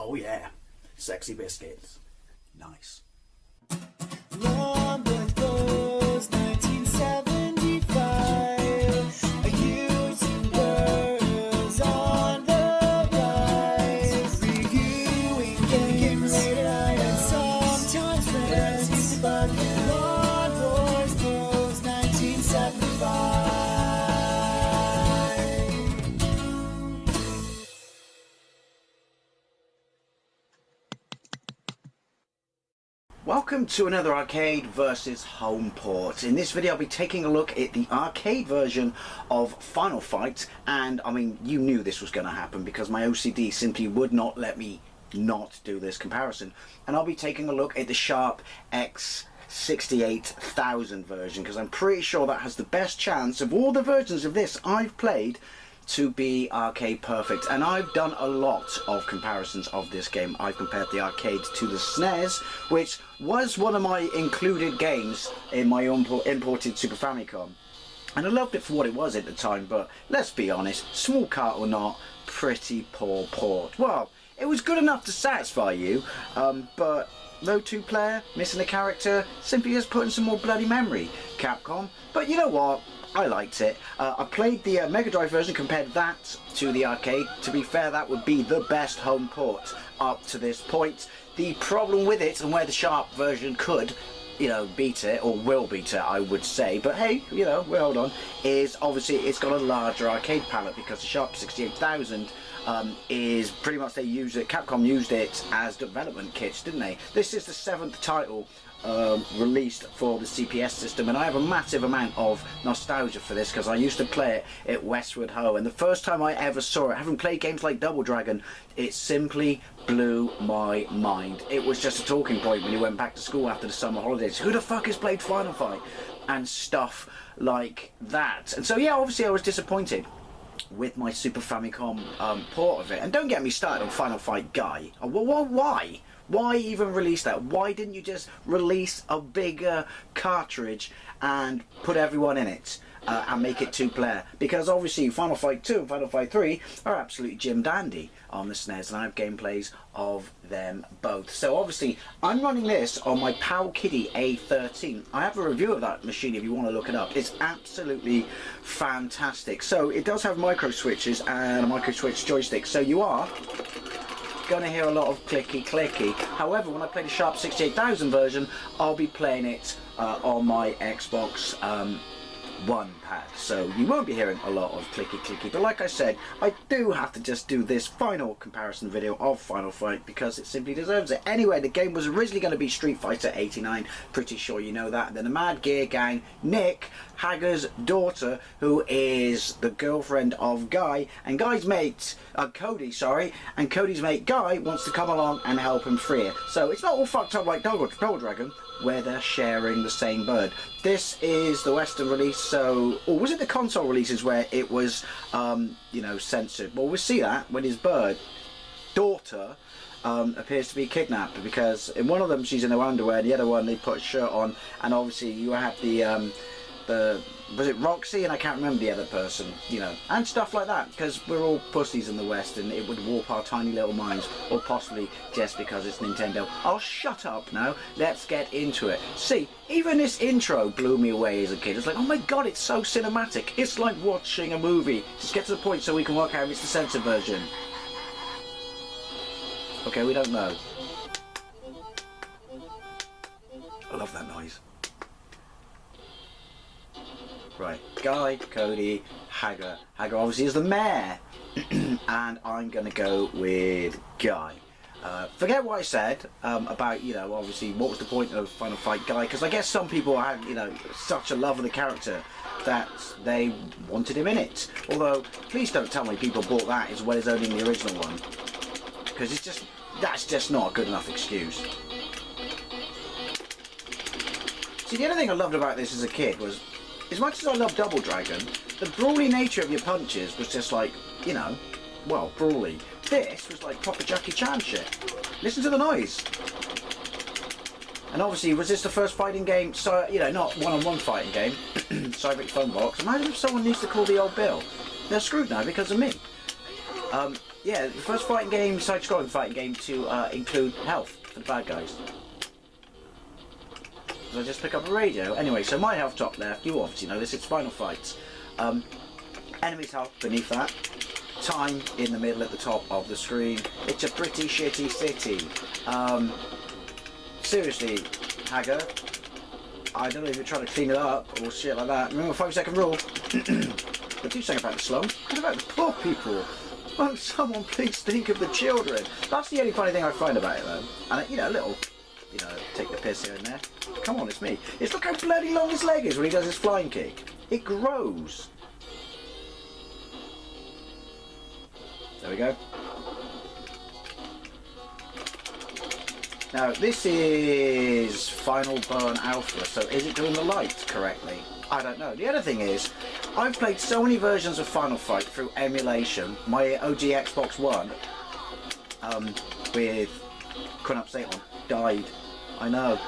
Oh yeah, sexy biscuits. Nice. Long goes 1975. A YouTuber's on the rise, reviewing games late at night and sometimes friends. But Long goes 1975. Welcome to another arcade versus home port. In this video I'll be taking a look at the arcade version of Final Fight, and I mean, you knew this was going to happen because my OCD simply would not let me not do this comparison. And I'll be taking a look at the Sharp X68000 version because I'm pretty sure that has the best chance of all the versions of this I've played to be arcade perfect. And I've done a lot of comparisons of this game. I've compared the arcade to the SNES, which was one of my included games in my imported Super Famicom, and I loved it for what it was at the time. But let's be honest, small cart or not, pretty poor port. Well, it was good enough to satisfy you, but low 2-player, missing a character, simply just putting some more bloody memory, Capcom. But you know what? I liked it. I played the Mega Drive version, compared that to the arcade. To be fair, that would be the best home port up to this point. The problem with it, and where the Sharp version could, you know, beat it, or will beat it, I would say, but hey, you know, we'll hold on, is obviously it's got a larger arcade palette, because the Sharp 68000 is pretty much, they use it, Capcom used it as development kits, didn't they? This is the 7th title released for the CPS system, and I have a massive amount of nostalgia for this because I used to play it at Westward Ho, and the first time I ever saw it, having played games like Double Dragon, it simply blew my mind. It was just a talking point when you went back to school after the summer holidays. Who the fuck has played Final Fight? And stuff like that. And so yeah, obviously I was disappointed with my Super Famicom port of it. And don't get me started on Final Fight Guy. Why? Why even release that? Why didn't you just release a bigger cartridge and put everyone in it and make it 2-player? Because obviously Final Fight 2 and Final Fight 3 are absolutely Jim Dandy on the SNES, and I have gameplays of them both. So obviously I'm running this on my Power Kitty A13. I have a review of that machine if you want to look it up. It's absolutely fantastic. So it does have micro switches and a micro switch joystick, so you are going to hear a lot of clicky. However, when I play the Sharp 68000 version, I'll be playing it on my Xbox One pad, so you won't be hearing a lot of clicky. But like I said, I do have to just do this final comparison video of Final Fight because it simply deserves it. Anyway, the game was originally going to be Street Fighter 89, pretty sure you know that. And then the Mad Gear Gang, Nick, Hager's daughter, who is the girlfriend of Guy, and Guy's mate, Cody, sorry, and Cody's mate Guy wants to come along and help him free her. So it's not all fucked up like Double Dragon, where they're sharing the same bird. This is the Western release, so, or was it the console releases where it was, you know, censored? Well, we'll see that when his daughter appears to be kidnapped, because in one of them she's in her underwear, the other one they put a shirt on, and obviously you have the was it Roxy, and I can't remember the other person, you know, and stuff like that, because we're all pussies in the West and it would warp our tiny little minds, or possibly just because it's Nintendo. I'll shut up now, let's get into it. See, even this intro blew me away as a kid. It's like, oh my god, it's so cinematic. It's like watching a movie. Just get to the point so we can work out if it's the censored version. Okay, we don't know. I love that noise. Right, Guy, Cody, Hager. Hager obviously is the mayor, and I'm going to go with Guy. Forget what I said about, you know, obviously what was the point of Final Fight Guy, because I guess some people had, you know, such a love of the character that they wanted him in it. Although, please don't tell me people bought that as well as owning the original one, because it's just, that's just not a good enough excuse. See, the other thing I loved about this as a kid was, as much as I love Double Dragon, the brawly nature of your punches was just like, you know, well, brawly. This was like proper Jackie Chan shit. Listen to the noise. And obviously, was this the first fighting game, so, you know, not one-on-one fighting game, Cyber Phone Box. Imagine if someone needs to call the old bill. They're screwed now because of me. Yeah, the first fighting game, side-scrolling fighting game to include health for the bad guys. So I just pick up a radio. Anyway, so my health top left, you obviously know this, it's Final Fights. Enemies health beneath that. Time in the middle at the top of the screen. It's a pretty shitty city. Seriously, Hagger, I don't know if you're trying to clean it up or shit like that. Remember 5-second rule. But do something about the slums. What about the poor people? Won't someone please think of the children? That's the only funny thing I find about it though. And you know, a little, you know, take the piss here and there. Come on, it's me. It's look how bloody long his leg is when he does his flying kick. It grows. There we go. Now this is Final Burn Alpha, so is it doing the light correctly? I don't know. The other thing is, I've played so many versions of Final Fight through emulation. My OG Xbox One, with couldn't update on, died. I know.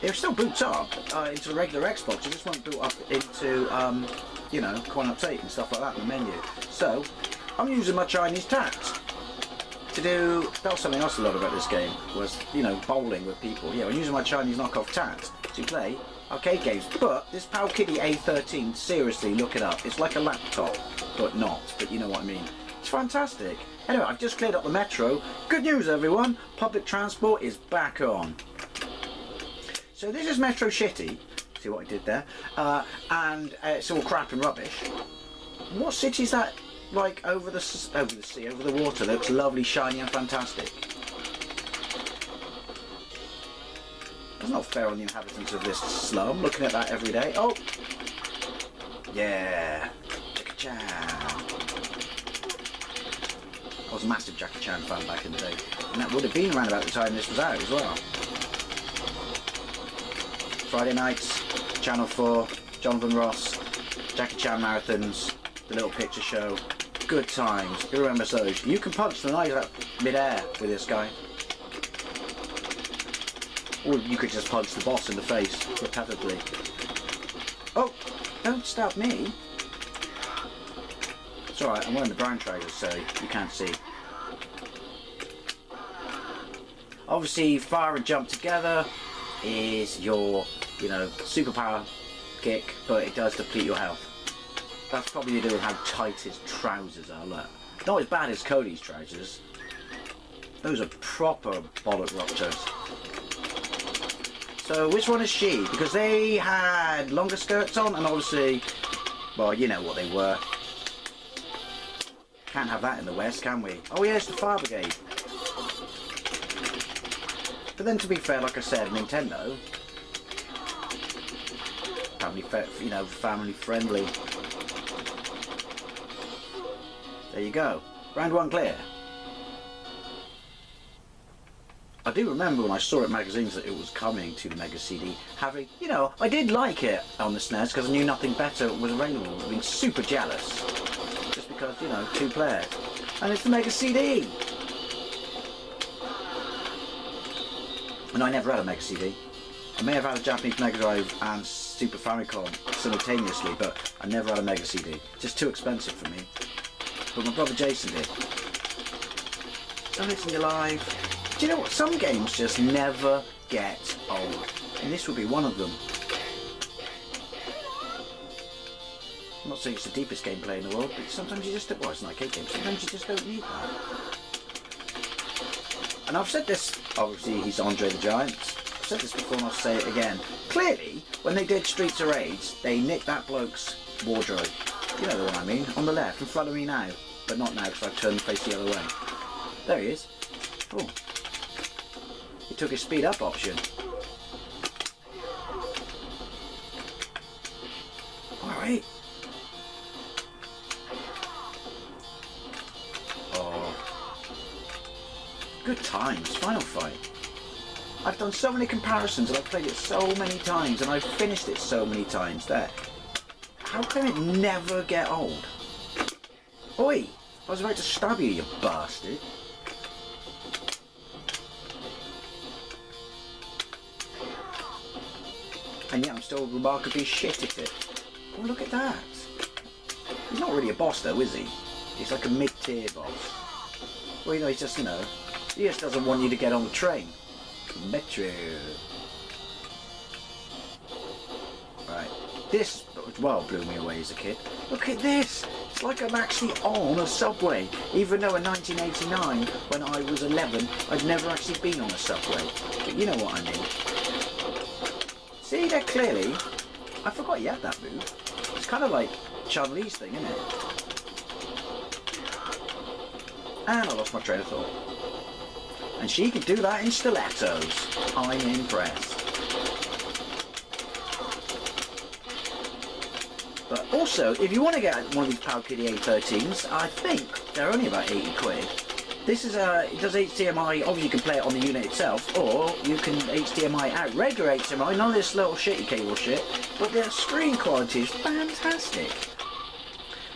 It still boots up into the regular Xbox. It just won't boot up into, you know, couldn't update and stuff like that in the menu. So I'm using my Chinese tact to do. That was something else I love about this game, was, you know, bowling with people. Yeah, I'm using my Chinese knockoff tact to play arcade games. But this Pal Kitty A13, seriously, look it up. It's like a laptop, but not. But you know what I mean. It's fantastic. Anyway, I've just cleared up the metro. Good news, everyone. Public transport is back on. So this is Metro Shitty. See what I did there? And it's all crap and rubbish. What city is that? Like over the sea, over the water, that looks lovely, shiny and fantastic. That's not fair on the inhabitants of this slum, looking at that every day. Oh! Yeah! Jackie Chan! I was a massive Jackie Chan fan back in the day. And that would have been around about the time this was out as well. Friday nights, Channel 4, Jonathan Ross, Jackie Chan marathons, the little picture show. Good times. Who remembers those? You can punch the knife out mid-air with this guy. Or you could just punch the boss in the face repetitively. Oh, don't stab me. It's alright, I'm wearing the brown trousers so you can't see. Obviously, fire and jump together is your, you know, superpower kick, but it does deplete your health. That's probably to do with how tight his trousers are, look. Not as bad as Cody's trousers. Those are proper bollock ruptures. So which one is she? Because they had longer skirts on and obviously, well, you know what they were. Can't have that in the West, can we? Oh yeah, it's the Fire Brigade. But then to be fair, like I said, Nintendo, family friendly. There you go. Round one clear. I do remember when I saw it in magazines that it was coming to the Mega CD, having, you know, I did like it on the SNES because I knew nothing better was available. I've been super jealous. Just because, you know, 2 players. And it's the Mega CD! And I never had a Mega CD. I may have had a Japanese Mega Drive and Super Famicom simultaneously, but I never had a Mega CD. Just too expensive for me. But my brother Jason did. Don't listen, you're live. Do you know what? Some games just never get old. And this would be one of them. I'm not saying it's the deepest gameplay in the world, but sometimes you just don't, well, it's an arcade game, sometimes you just don't need that. And I've said this, obviously he's Andre the Giant. I've said this before and I'll say it again. Clearly, when they did Streets of Rage, they nicked that bloke's wardrobe. You know the one I mean, on the left, in front of me now. But not now, because I've turned the face the other way. There he is. Oh. He took his speed up option. Alright. Oh. Good times, Final Fight. I've done so many comparisons and I've played it so many times and I've finished it so many times there. How can it never get old? Oi! I was about to stab you, you bastard. And yet I'm still remarkably shit at it. Oh, look at that. He's not really a boss though, is he? He's like a mid mid-tier boss. Well, you know, he just doesn't want you to get on the train. Metro. Right. This, well, blew me away as a kid. Look at this. It's like I'm actually on a subway. Even though in 1989, when I was 11, I'd never actually been on a subway. But you know what I mean. See, there clearly, I forgot you had that move. It's kind of like Chun-Li's thing, isn't it? And I lost my train of thought. And she can do that in stilettos. I'm impressed. But also, if you want to get one of these Power Kitty A13s, I think they're only about 80 quid. This is it does HDMI, obviously you can play it on the unit itself, or you can HDMI out, regular HDMI, none of this little shitty cable shit, but their screen quality is fantastic.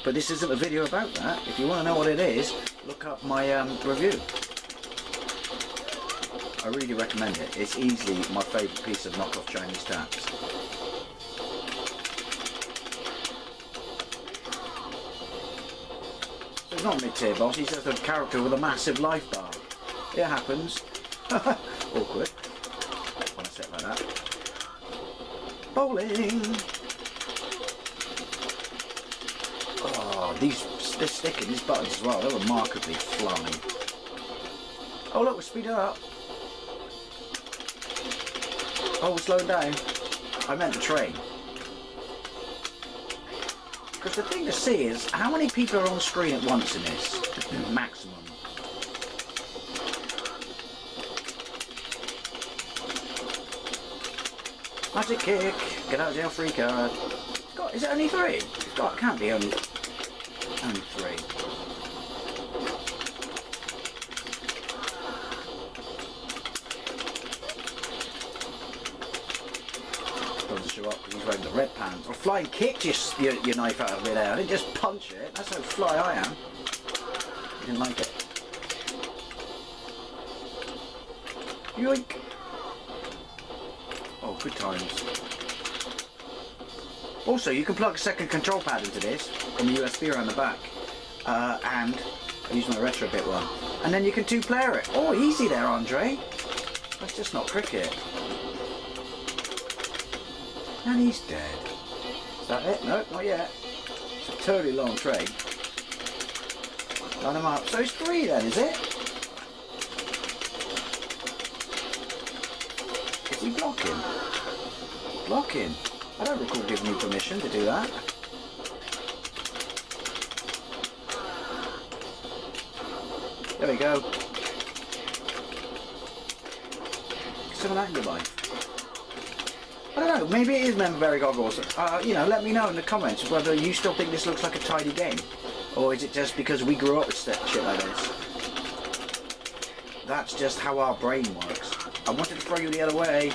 But this isn't a video about that. If you want to know what it is, look up my review. I really recommend it. It's easily my favourite piece of knockoff Chinese taps. So it's not a mid-tier boss, he's just a character with a massive life bar. It happens. Awkward. When I set like that. Bowling! Oh, they're sticking, these buttons as well, they're remarkably flying. Oh look, we're speeding up. Oh, we're slowing down. I meant the train. Because the thing to see is, how many people are on screen at once in this? Maximum. Magic kick. Get out of jail free card. God, is it only 3? God, it can't be only 3. Doesn't show up because he's wearing the red pants. Or flying kicked your knife out of midair. I didn't just punch it. That's how fly I am. I didn't like it. Yoink. Oh, good times. Also, you can plug a second control pad into this from the USB around the back. And I use my retro bit one. And then you can two-player it. Oh, easy there, Andre. That's just not cricket. And he's dead. Is that it? No, not yet. It's a totally long train. Line him up. So it's 3 then, is it? Is he blocking? Blocking? I don't recall giving you permission to do that. There we go. Some of that in your life. I don't know, maybe it is Member Berry Goggles. You know, let me know in the comments whether you still think this looks like a tidy game. Or is it just because we grew up with shit like this? That's just how our brain works. I wanted to throw you the other way,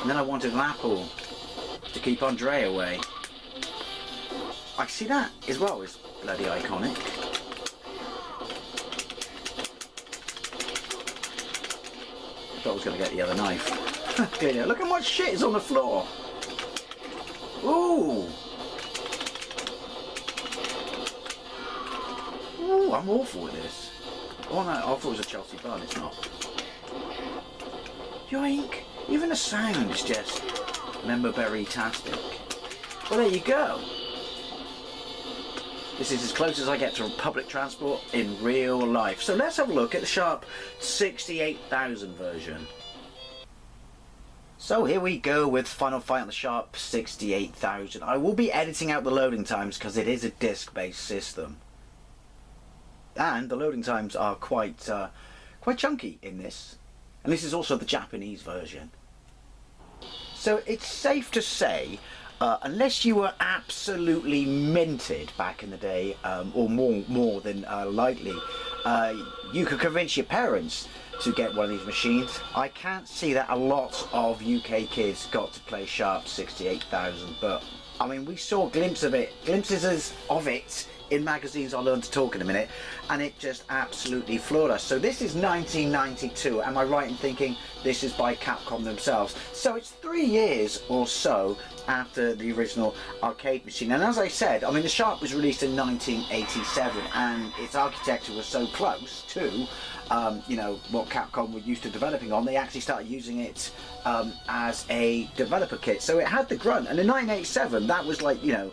and then I wanted an apple to keep Andre away. I see that as well, is bloody iconic. I thought I was going to get the other knife. Look how much shit is on the floor. Ooh. Ooh, I'm awful with this. Oh no, I thought it was a Chelsea bun, it's not. Yoink. Even the sound is just member-berry-tastic. Well, there you go. This is as close as I get to public transport in real life. So let's have a look at the Sharp 68000 version. So here we go with Final Fight on the Sharp 68000. I will be editing out the loading times because it is a disc-based system. And the loading times are quite chunky in this. And this is also the Japanese version. So it's safe to say, unless you were absolutely minted back in the day, or more than likely, you could convince your parents to get one of these machines. I can't see that a lot of UK kids got to play Sharp 68000, but I mean, we saw glimpses of it in magazines I'll learn to talk in a minute, and it just absolutely floored us. So this is 1992, am I right in thinking this is by Capcom themselves? So it's 3 years or so after the original arcade machine, and as I said, I mean the Sharp was released in 1987 and its architecture was so close to you know, what Capcom were used to developing on. They actually started using it as a developer kit, so it had the grunt. And in 1987 that was like, you know,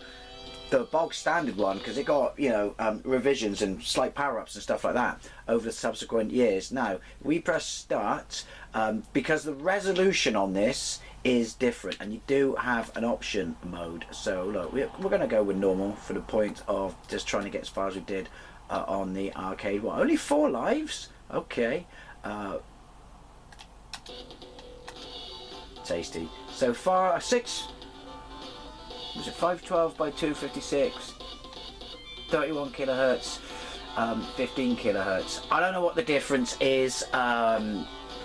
the bog standard one, because it got, you know, revisions and slight power-ups and stuff like that over the subsequent years. Now we press start because the resolution on this is different, and you do have an option mode. So look, we're going to go with normal for the point of just trying to get as far as we did on the arcade one. Only 4 lives, okay. Tasty. So far 6, was it 512 by 256, 31 kilohertz, 15 kilohertz. I don't know what the difference is.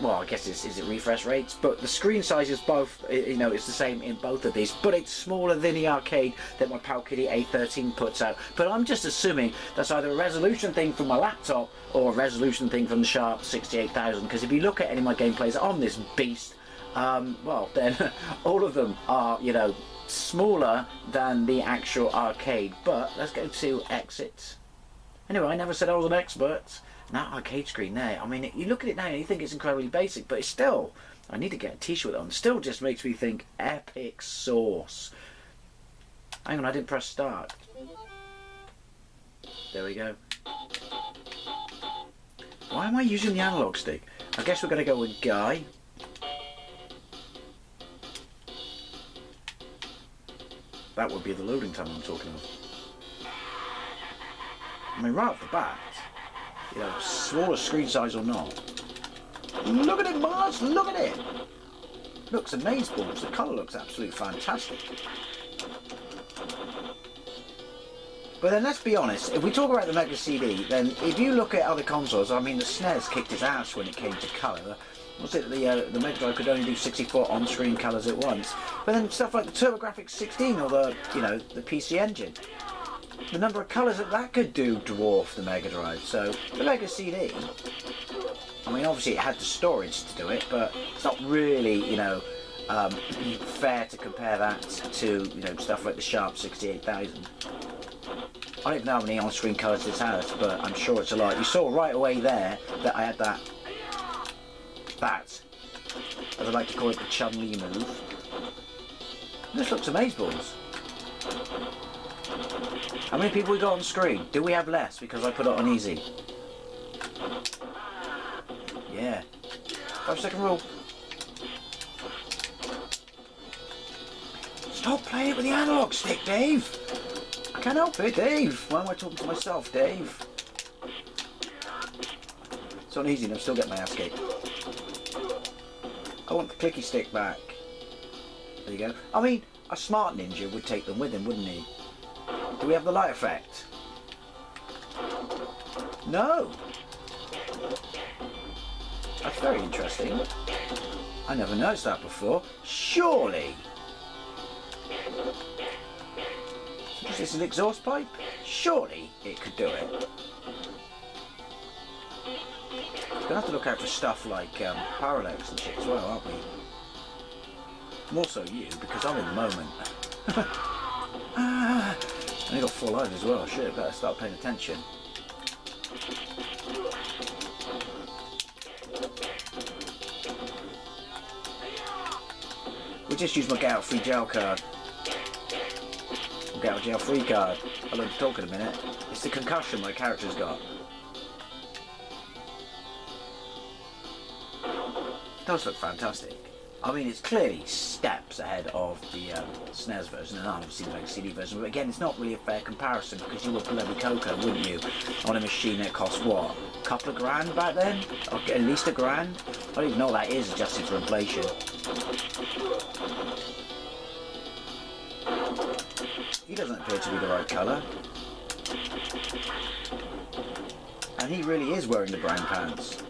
Well, I guess is it refresh rates, but the screen size is both, you know, it's the same in both of these, but it's smaller than the arcade that my Pal Kitty A13 puts out. But I'm just assuming that's either a resolution thing from my laptop or a resolution thing from the Sharp 68000, because if you look at any of my gameplays on this beast, well then all of them are, you know, smaller than the actual arcade. But let's go to exits. Anyway, I never said I was an expert. That arcade screen there, I mean, you look at it now and you think it's incredibly basic, but it's still, I need to get a t-shirt on, still just makes me think epic sauce. Hang on, I didn't press start. There we go. Why am I using the analog stick? I guess we're going to go with Guy. That would be the loading time I'm talking of. I mean, right off the bat, you know, smaller screen size or not. Look at it, Mars! Look at it! Looks amazeballs. The colour looks absolutely fantastic. But then let's be honest, if we talk about the Mega CD, then if you look at other consoles, I mean the SNES kicked its ass when it came to colour. Was it the Mega Drive could only do 64 on-screen colours at once? But then stuff like the TurboGrafx 16 or the, you know, the PC Engine, the number of colours that could do dwarf the Mega Drive. So the Mega CD, I mean obviously it had the storage to do it, but it's not really, you know, fair to compare that to, you know, stuff like the Sharp 68000. I don't even know how many on-screen colours this has, but I'm sure it's a lot. You saw right away there that I had that, as I like to call it, the Chun-Li move. This looks amazeballs. How many people we got on screen? Do we have less because I put it on easy? Yeah. 5-second rule. Stop playing it with the analog stick, Dave! I can't help it, Dave! Why am I talking to myself, Dave? It's on easy and I'm still getting my ass kicked. I want the clicky stick back. There you go. I mean, a smart ninja would take them with him, wouldn't he? Do we have the light effect? No! That's very interesting. I never noticed that before. Surely! Is this an exhaust pipe? Surely it could do it. We're going to have to look out for stuff like parallax and shit as well, aren't we? More so you, because I'm in the moment. I only got 4 lives as well. Shit, better start paying attention. We just used my Get Out Free Jail card. Get Out Jail Free card. I'll let you talk in a minute. It's the concussion my character's got. It does look fantastic. I mean, it's clearly steps ahead of the SNES version, and obviously the Mega CD version, but again, it's not really a fair comparison because you were bloody cocoa, wouldn't you? On a machine that cost, what, a couple of grand back then? Or at least $1 grand? I don't even know what that is adjusted for inflation. He doesn't appear to be the right colour. And he really is wearing the brown pants.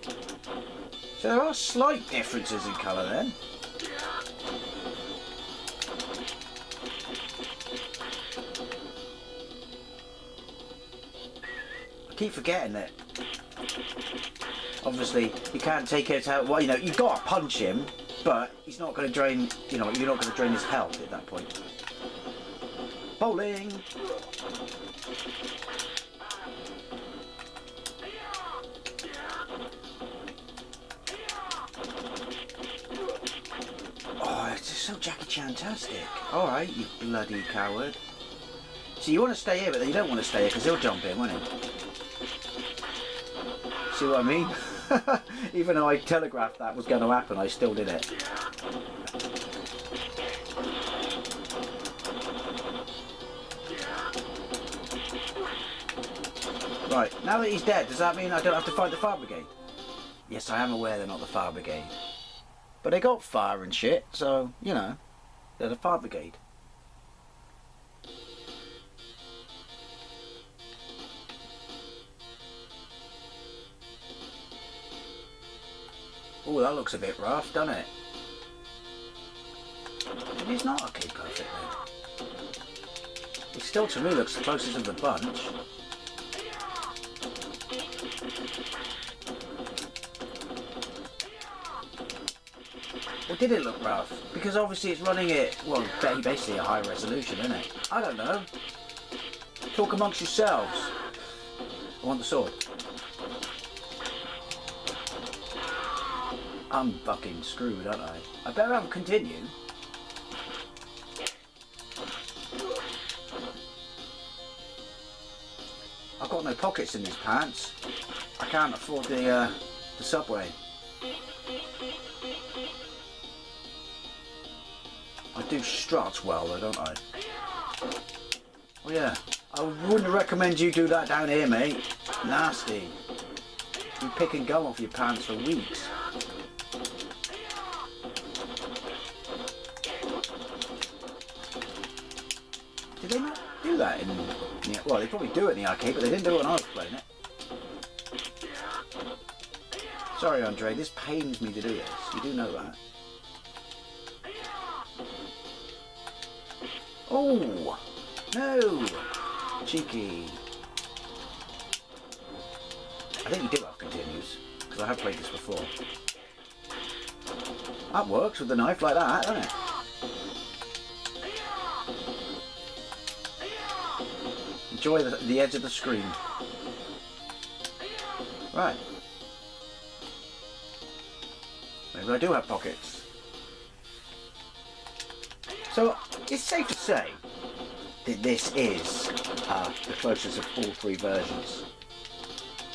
So there are slight differences in colour then. keep forgetting that. Obviously, you can't take it out. Well, you know, you've got to punch him, but he's not going to drain. You know, you're not going to drain his health at that point. Bowling. Oh, it's just so Jackie Chan-tastic. All right, you bloody coward. So you want to stay here, but you don't want to stay here because he'll jump in, won't he? See what I mean? Even though I telegraphed that was going to happen, I still did it. Right, now that he's dead, does that mean I don't have to fight the fire brigade? Yes, I am aware they're not the fire brigade. But they got fire and shit, so, you know, they're the fire brigade. Oh, that looks a bit rough, doesn't it? It is not okay perfect then. It still to me looks the closest of the bunch. Or did it look rough? Because obviously it's running it, well, basically a high resolution, isn't it? I don't know. Talk amongst yourselves. I want the sword. I'm fucking screwed, aren't I? I better have a continue. I've got no pockets in these pants. I can't afford the subway. I do strut well though, don't I? Oh yeah, I wouldn't recommend you do that down here, mate. Nasty. You pick and go off your pants for weeks. Did they not do that in the, well, they probably do it in the arcade, but they didn't do it when I was playing it. Sorry, Andre, this pains me to do this. You do know that. Oh! No! Cheeky. I think you do have continues, because I have played this before. That works with the knife like that, doesn't it? Enjoy the edge of the screen. Right. Maybe I do have pockets. So, it's safe to say that this is the closest of all three versions.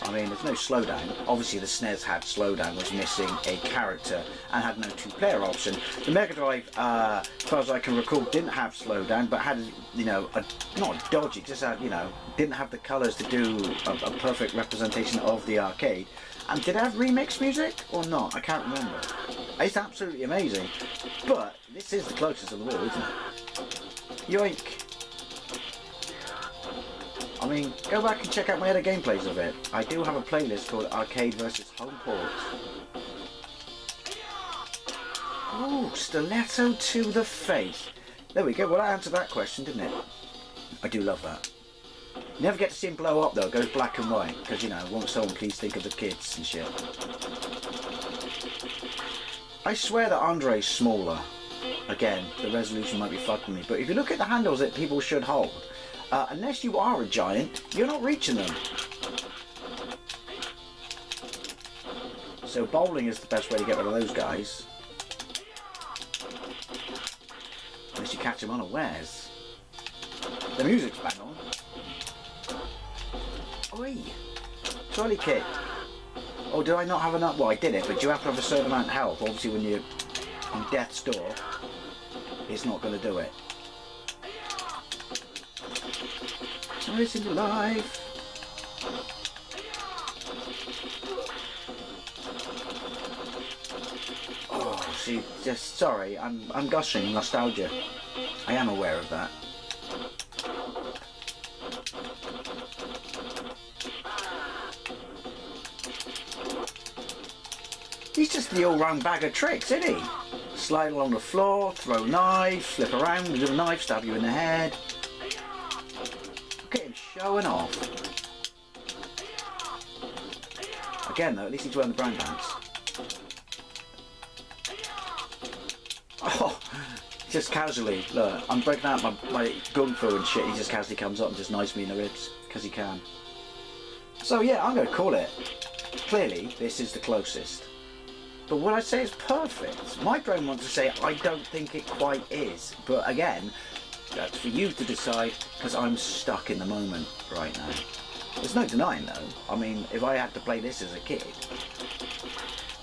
I mean, there's no slowdown. Obviously, the SNES had slowdown, was missing a character, and had no two-player option. The Mega Drive, as far as I can recall, didn't have slowdown, but had, you know, not dodgy, just had, you know, didn't have the colours to do a perfect representation of the arcade. And did it have remix music or not? I can't remember. It's absolutely amazing, but this is the closest of the all, isn't it? Yoink. I mean, go back and check out my other gameplays of it. I do have a playlist called Arcade vs Home Port. Oh, stiletto to the face. There we go. Well, that answered that question, didn't it? I do love that. You never get to see him blow up though. It goes black and white because, you know, won't someone please think of the kids and shit. I swear that Andre's smaller. Again, the resolution might be fucking me, but if you look at the handles that people should hold, unless you are a giant, you're not reaching them. So bowling is the best way to get rid of those guys. Unless you catch them unawares. The music's bang on. Oi! Trolley kick. Oh, did I not have enough? Well, I did it, but you have to have a certain amount of health. Obviously, when you're on death's door, it's not going to do it. Nice in your life. Oh, see, just sorry, I'm gushing nostalgia. I am aware of that. He's just the all-round bag of tricks, isn't he? Slide along the floor, throw knife, flip around with a knife, stab you in the head. Look at him showing off. Again though, at least he's wearing the brown pants. Oh, just casually, look, I'm breaking out my gun fu and shit, he just casually comes up and just knives me in the ribs, because he can. So yeah, I'm going to call it. Clearly, this is the closest. But what I say is perfect. My brain wants to say, I don't think it quite is. But again, that's for you to decide, because I'm stuck in the moment right now. There's no denying though. I mean, if I had to play this as a kid,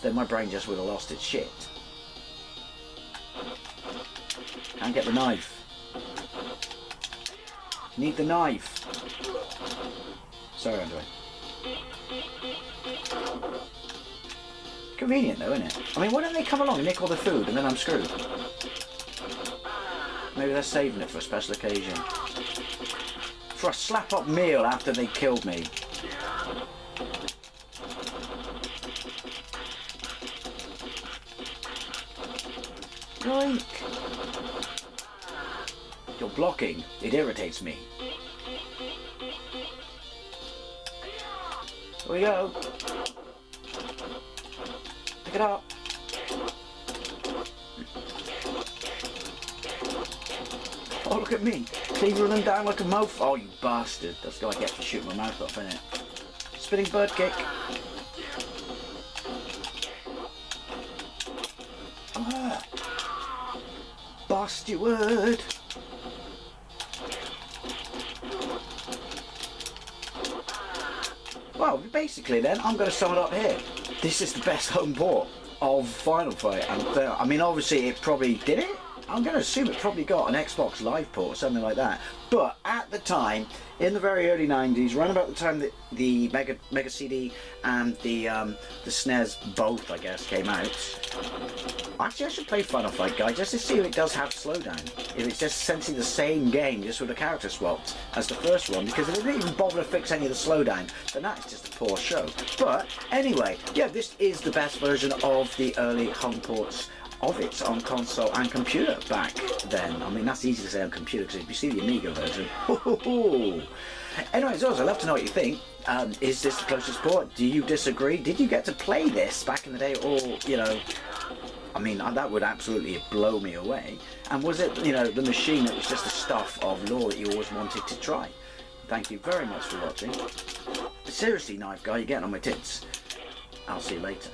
then my brain just would have lost its shit. Can't get the knife. Need the knife. Sorry, Andre. Convenient though, isn't it? I mean, why don't they come along and nick all the food and then I'm screwed? Maybe they're saving it for a special occasion. For a slap-up meal after they killed me. Yoink! You're blocking. It irritates me. Here we go. Pick it up. Oh, look at me. Cleavering them down like a mofo. Oh, you bastard. That's what I get for shooting my mouth off, innit? Spinning bird kick. Ah. Bastard. Well, basically then, I'm going to sum it up here. This is the best home port of Final Fight. And I mean, obviously it probably did it. I'm going to assume it probably got an Xbox Live port or something like that. But at the time, in the very early 90s, around about the time that the Mega CD and the SNES both, I guess, came out. Actually, I should play Final Fight, guys, just to see if it does have slowdown. If it's just essentially the same game, just with the character swapped as the first one. Because if it didn't even bother to fix any of the slowdown, then that's just a poor show. But anyway, yeah, this is the best version of the early home ports of it on console and computer back then. I mean, that's easy to say on computer, because if you see the Amiga version, anyways, I'd love to know what you think. Is this the closest port? Do you disagree? Did you get to play this back in the day, or, you know, I mean, that would absolutely blow me away. And was it, you know, the machine that was just the stuff of lore that you always wanted to try? Thank you very much for watching. Seriously, Knife Guy, you're getting on my tits. I'll see you later.